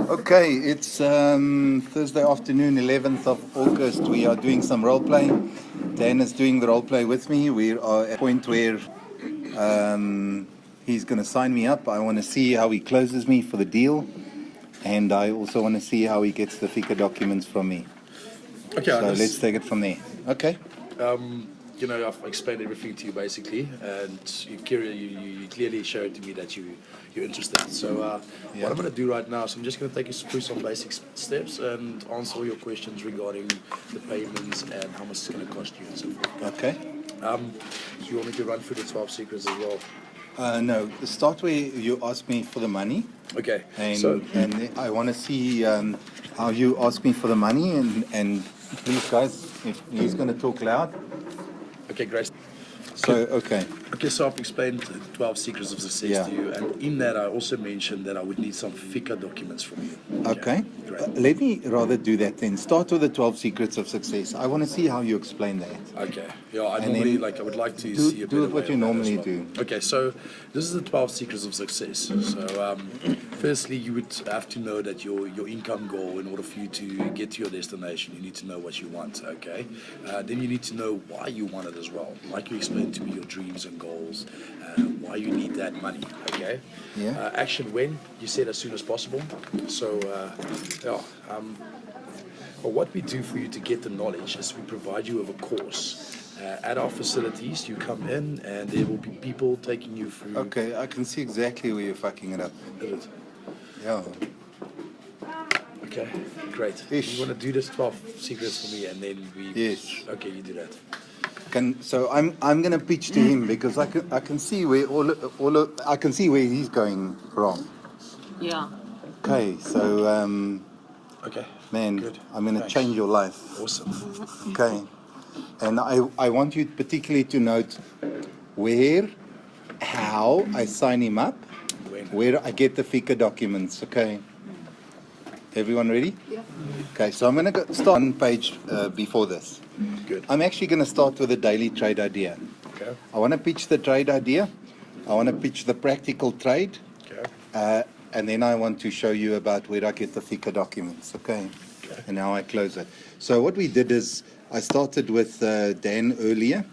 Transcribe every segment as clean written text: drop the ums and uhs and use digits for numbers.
Okay, it's Thursday afternoon, 11th of August. We are doing some role play. Dan is doing the role play with me. We are at a point where he's going to sign me up. I want to see how he closes me for the deal. And I also want to see how he gets the FICA documents from me. Okay, so let's take it from there. Okay. I've explained everything to you basically, and you clearly showed to me that you're interested. So what I'm going to do right now is I'm just going to take you through some basic steps and answer all your questions regarding the payments and how much it's going to cost you and so forth. Okay. Do you want me to run through the 12 secrets as well? No, start where you ask me for the money. Okay. And I want to see how you ask me for the money, and please guys, if he's going to talk loud. Okay, great. Okay, so I've explained 12 secrets of success to you, and in that I also mentioned that I would need some FICA documents from you. Okay. Let me rather do that then. Start with the 12 secrets of success. I want to see how you explain that. Okay. Yeah, I would like to see a bit of what you normally do. Okay, so this is the 12 secrets of success. So firstly, you would have to know that your income goal, in order for you to get to your destination, you need to know what you want, okay? Then you need to know why you want it as well. Like you explained to me, your dreams and goals, why you need that money, okay? Yeah. Action when? You said as soon as possible. So, what we do for you to get the knowledge is we provide you with a course. At our facilities, you come in and there will be people taking you through. Okay, I can see exactly where you're fucking it up. Yeah. Okay, great. You want to do this 12 secrets for me, and then we. Yes. Okay, you do that. So I'm going to pitch to him because I can see where I can see where he's going wrong. Yeah. Okay, so okay. Man, good. I'm going to change your life. Awesome. Okay. And I want you particularly to note where, how I sign him up, where I get the FICA documents, okay? Everyone ready? Yeah. Okay, so I'm going to start on page before this. Good. I'm actually going to start with a daily trade idea. Okay. I want to pitch the trade idea. I want to pitch the practical trade. Okay. And then I want to show you about where I get the FICA documents, okay? And how I close it. So what we did is I started with Dan earlier.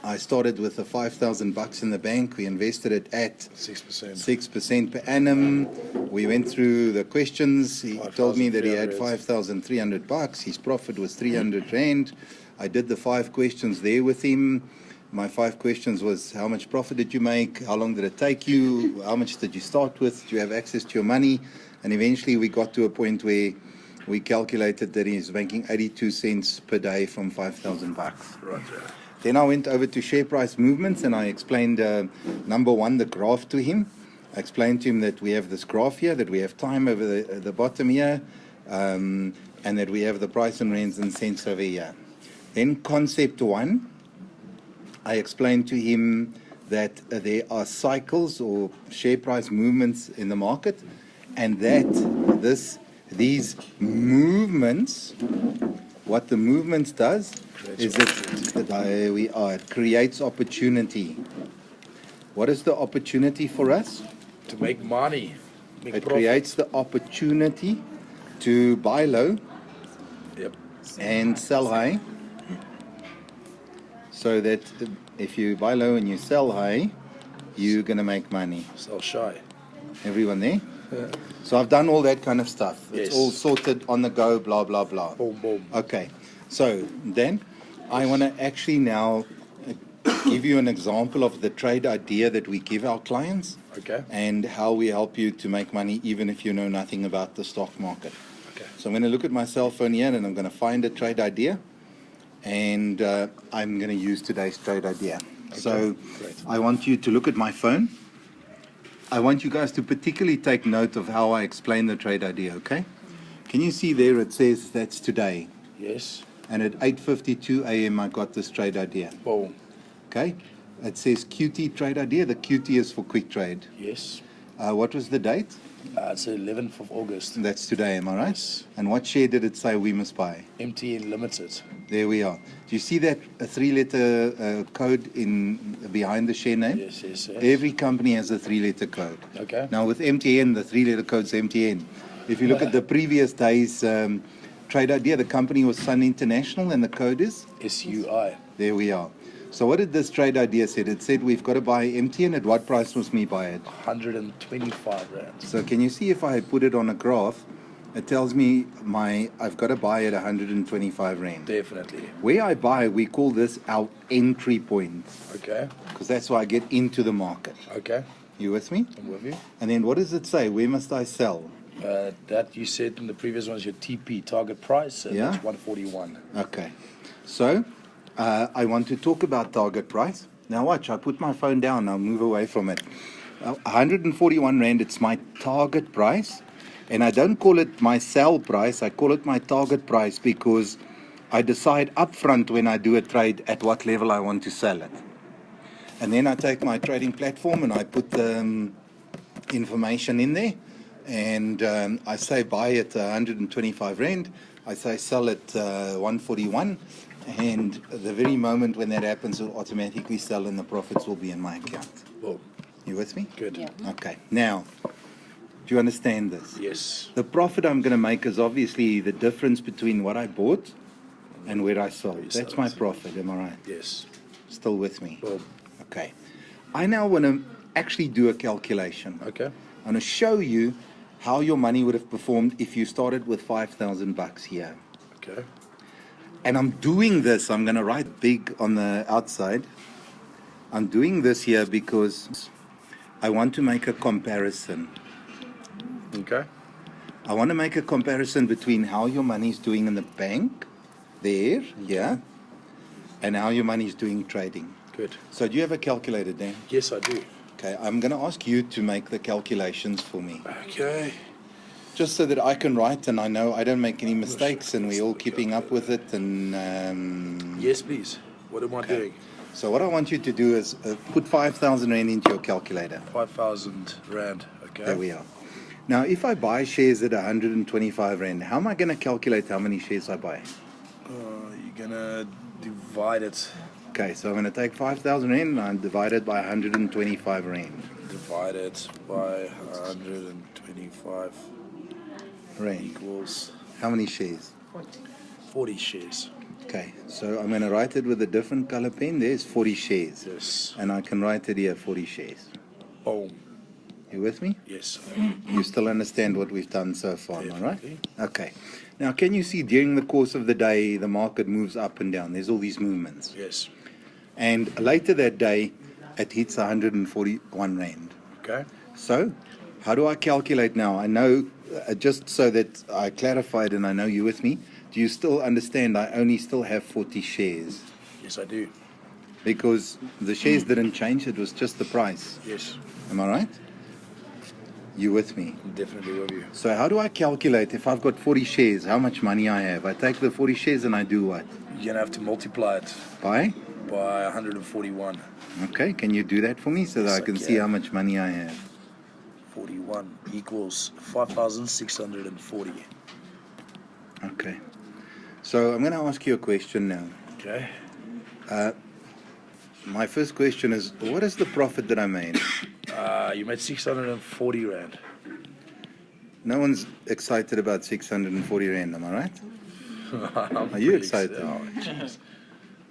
I started with the $5,000 in the bank. We invested it at 6% per annum. We went through the questions. He told me that he had $5,300. His profit was 300 Rand. I did the 5 questions there with him. My 5 questions was, how much profit did you make? How long did it take you? How much did you start with? Do you have access to your money? And eventually we got to a point where we calculated that he's making 82 cents per day from $5,000. Right. Then I went over to share price movements and I explained, number one, the graph to him. I explained to him that we have this graph here, that we have time over the bottom here, and that we have the price in rands and cents over here. Then concept one, I explained to him that there are cycles or share price movements in the market, and that these movements, what the movements does is it creates opportunity. What is the opportunity for us? To make money. It creates the opportunity to buy low and sell high. So that if you buy low and you sell high, you're going to make money. Sell shy. Everyone there? Yeah. So I've done all that kind of stuff. Yes. It's all sorted on the go, blah, blah, blah. Boom, boom. Okay. So then I want to actually now give you an example of the trade idea that we give our clients. Okay. And how we help you to make money even if you know nothing about the stock market. Okay. So I'm going to look at my cell phone here and I'm going to find a trade idea. And I'm going to use today's trade idea. Okay. So great. I want you to look at my phone. I want you guys to particularly take note of how I explain the trade idea, okay? Can you see there it says that's today? Yes. And at 8:52 a.m. I got this trade idea. Boom. Okay? It says QT trade idea. The QT is for quick trade. Yes. What was the date? It's the 11th of August. That's today, am I right? Yes. And what share did it say we must buy? MTN Limited. There we are. Do you see that a 3-letter code behind the share name? Yes, yes, yes. Every company has a 3-letter code. Okay. Now with MTN, the 3-letter code is MTN. If you look at the previous day's trade idea, the company was Sun International and the code is? SUI. There we are. So what did this trade idea say? It said we've got to buy MTN. At what price must we buy it? 125 rand. So can you see if I put it on a graph, it tells me I've got to buy it 125 rand. Definitely. Where I buy, we call this our entry point. Okay. Because that's why I get into the market. Okay. You with me? I'm with you. And then what does it say? Where must I sell? That you said in the previous one is your TP, target price, and Yeah. that's 141. Okay. So I want to talk about target price. Now watch, I put my phone down. I'll move away from it. 141 rand, it's my target price. And I don't call it my sell price. I call it my target price because I decide upfront when I do a trade at what level I want to sell it. And then I take my trading platform and I put the information in there. And I say buy at 125 rand. I say sell at 141. And the very moment when that happens, it'll automatically sell and the profits will be in my account. Well, You with me? good. Yeah. Okay. Now, do you understand this? Yes. The profit I'm going to make is obviously the difference between what I bought and where I sold. That's my profit, am I right? Yes. Still with me? Well, Okay. I now want to actually do a calculation. okay. I want to show you how your money would have performed if you started with 5,000 bucks here. Okay. And I'm doing this, I'm going to write big on the outside. I'm doing this here because I want to make a comparison. Okay. I want to make a comparison between how your money is doing in the bank, there, yeah, and how your money is doing trading. Good. So do you have a calculator, Dan? Yes, I do. Okay, I'm going to ask you to make the calculations for me. Okay. Just so that I can write and I know I don't make any mistakes and we're all keeping up with it. And Yes, please. What am I doing? so what I want you to do is put 5,000 rand into your calculator. 5,000 rand. Okay. There we are. Now, if I buy shares at 125 rand, how am I going to calculate how many shares I buy? You're gonna divide it. Okay, so I'm going to take 5,000 rand and I'm divided by 125 rand. Divide it by 125 Rand. equals How many shares? 40 shares. Okay, so I'm going to write it with a different color pen. There's 40 shares. Yes. And I can write it here, 40 shares. Boom. You with me? Yes. You still understand what we've done so far, all right? Definitely. Okay. Now, can you see during the course of the day, the market moves up and down? There's all these movements. Yes. And later that day, it hits 141 rand. Okay. So, how do I calculate now? I know, just so that I clarified and I know you with me, do you still understand I only still have 40 shares? Yes, I do. Because the shares didn't change, it was just the price. Yes. Am I right? You with me? I'm definitely with you. So how do I calculate if I've got 40 shares, how much money I have? I take the 40 shares and I do what? You're gonna have to multiply it By? by 141. Okay, can you do that for me so that Yes, I can I see can. how much money I have? 41 equals 5,640. Okay. So I'm going to ask you a question now. Okay. My first question is, what is the profit that I made? You made 640 rand. No one's excited about 640 rand, am I right? I'm Are you pretty excited? Oh, jeez.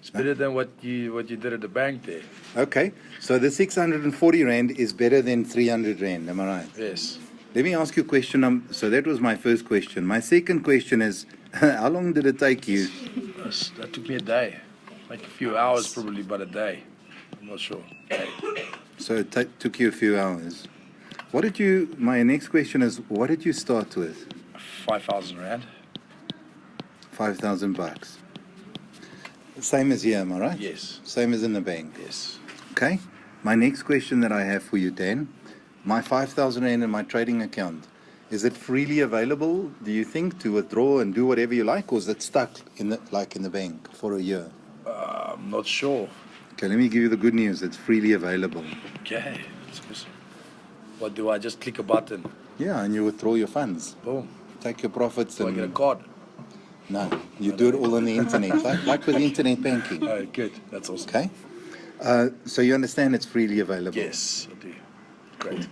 It's better than what you did at the bank there. Okay, so the 640 rand is better than 300 rand, am I right? Yes. Let me ask you a question. So that was my first question. My second question is, how long did it take you? That took me a day. Like a few hours probably, but a day. I'm not sure. So it took you a few hours. My next question is, what did you start with? 5,000 rand. 5,000 bucks. Same as here, am I right? Yes. Same as in the bank. Yes. Okay. My next question that I have for you, Dan, my 5,000 rand in my trading account, is it freely available, do you think, to withdraw and do whatever you like, or is it stuck in the bank for a year? I'm not sure. Okay, let me give you the good news. It's freely available. Okay. What do I just click a button? Yeah, and you withdraw your funds. Boom. Take your profits Do I and... get a card? No, you do it all on the internet, like with internet banking. Oh, good. That's awesome. Okay? So you understand it's freely available? Yes, I do. Great.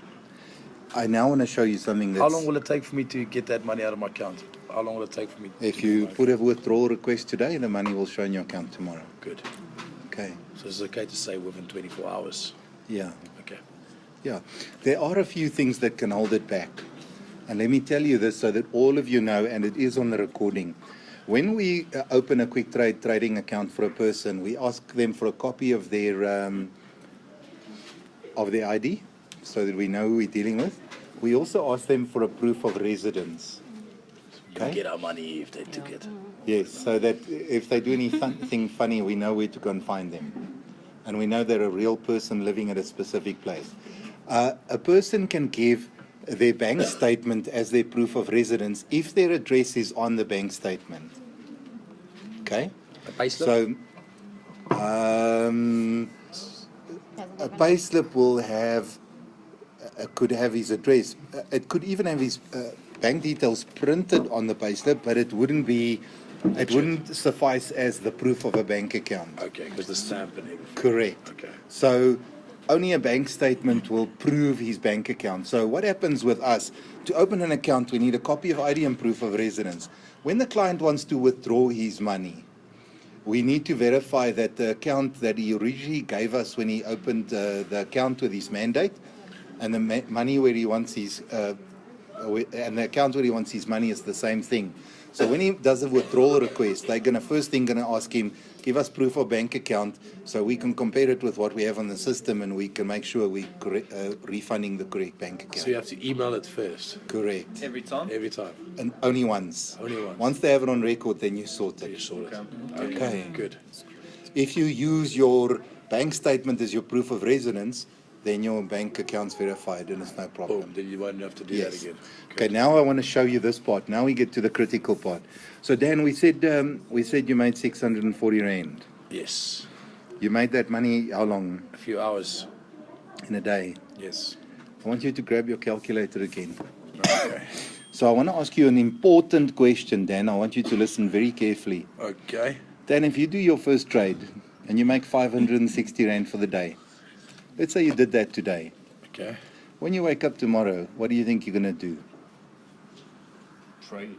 I now want to show you something that's... How long will it take for me to get that money out of my account? How long will it take for me? If you put a withdrawal request today, the money will show in your account tomorrow. Good. Okay. So it's okay to say within 24 hours. Yeah. Okay. Yeah. There are a few things that can hold it back. And let me tell you this so that all of you know, and it is on the recording. When we open a quick trade trading account for a person, we ask them for a copy of their ID so that we know who we're dealing with. We also ask them for a proof of residence. You get our money if they took it. Yes, so that if they do anything funny, we know where to go and find them. And we know they're a real person living at a specific place. A person can give their bank statement as their proof of residence if their address is on the bank statement. Okay? A payslip? So, a payslip will have, could have his address. It could even have his bank details printed on the payslip, but it wouldn't be, it wouldn't suffice as the proof of a bank account. Okay, because the stamp and everything. Correct. Okay. So only a bank statement will prove his bank account. So what happens with us, to open an account, we need a copy of ID and proof of residence. When the client wants to withdraw his money, we need to verify that the account that he originally gave us when he opened the account with his mandate, and the money where he wants his, and the account where he wants his money is the same thing. So when he does a withdrawal request, they're first thing going to ask him, give us proof of bank account so we can compare it with what we have on the system and we can make sure we're refunding the correct bank account. So you have to email it first? Correct. Every time? Every time? And only once. Only once? Once they have it on record, then you sort it. You sort it. Okay. Good. If you use your bank statement as your proof of residence, then your bank account's verified and it's no problem. Boom, then you won't have to do that again. Okay, now I want to show you this part. Now we get to the critical part. So Dan, we said you made 640 rand. Yes. You made that money how long? A few hours. In a day. Yes. I want you to grab your calculator again. Okay. So I want to ask you an important question, Dan. I want you to listen very carefully. Okay. Dan, if you do your first trade and you make 560 rand for the day, let's say you did that today. Okay. When you wake up tomorrow, what do you think you're going to do? Trade.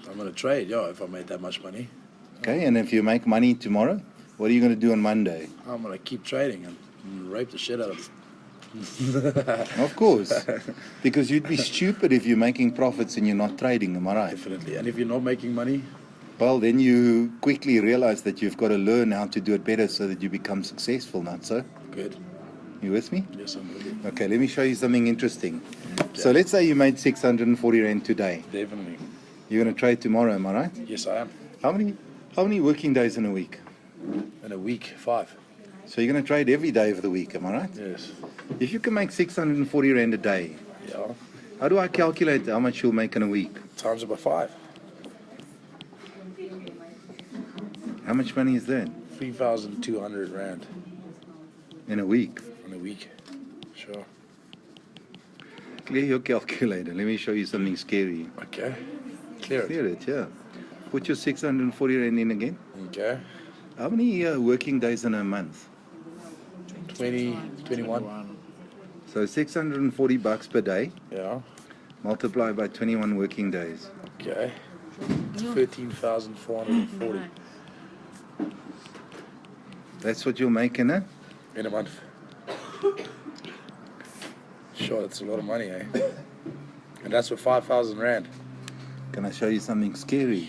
I'm going to trade, yeah, if I made that much money. Okay, and if you make money tomorrow, what are you going to do on Monday? I'm going to keep trading and rape the shit out of Of course, because you'd be stupid if you're making profits and you're not trading, am I right? Definitely. And if you're not making money? Well, then you quickly realize that you've got to learn how to do it better so that you become successful, not so? Good. You with me? Yes, I'm with you. Okay, let me show you something interesting. So let's say you made 640 rand today. Definitely. You're going to trade tomorrow, am I right? Yes, I am. How many working days in a week? In a week, 5. So you're going to trade every day of the week, am I right? Yes. If you can make 640 rand a day, Yeah. how do I calculate how much you'll make in a week? Times it by 5. How much money is that 3,200 rand in a week? in a week. Sure. Clear your calculator. Let me show you something scary. Okay. Clear it. Clear it, yeah. Put your 640 rand in again. Okay. How many working days in a month? 20, 21. So 640 bucks per day, Yeah. multiplied by 21 working days. Okay. It's 13,440 That's what you'll make in a? in a month. Sure, that's a lot of money, eh? And that's with 5,000 rand. Can I show you something scary?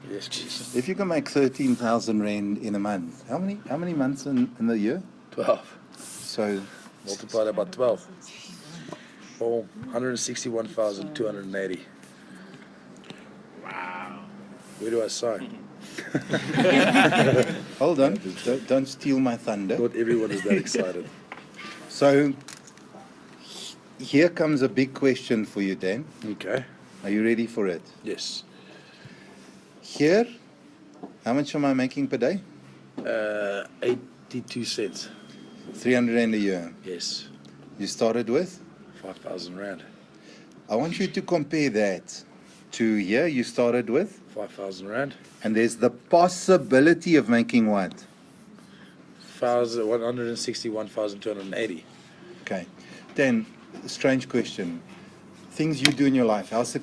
Yes, please. If you can make 13,000 rand in a month, how many months in the year? 12. So Multiply that by 12. Oh, 161,280. Wow. Where do I sign? hold on, don't steal my thunder. Not everyone is that excited. So here comes a big question for you, Dan. Okay. Are you ready for it? Yes. Here, how much am I making per day? 82 cents. 300 rand a year. Yes. You started with? 5,000 rand. I want you to compare that to here you started with, 5,000 rand. and there's the possibility of making what? 161,280. Okay. Dan, strange question. things you do in your life, how successful